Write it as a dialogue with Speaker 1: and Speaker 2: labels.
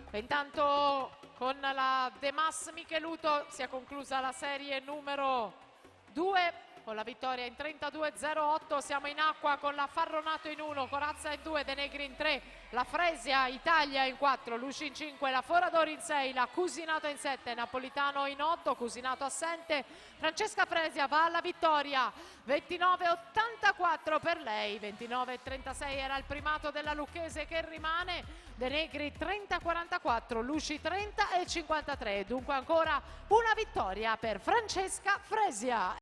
Speaker 1: E intanto con la De Mas Micheluto si è conclusa la serie numero 2 con la vittoria in 32-08. Siamo in acqua con la Farronato in 1, Corazza in 2, De Negri in 3, la Fresia Italia in 4, Luci in 5, la Foradori in 6, la Cusinato in 7, Napolitano in 8, Cusinato assente. Francesca Fresia va alla vittoria, 29-84 per lei, 29-36 era il primato della Lucchese che rimane. De Negri 30-44, Luci 30 e 53, dunque ancora una vittoria per Francesca Fresia.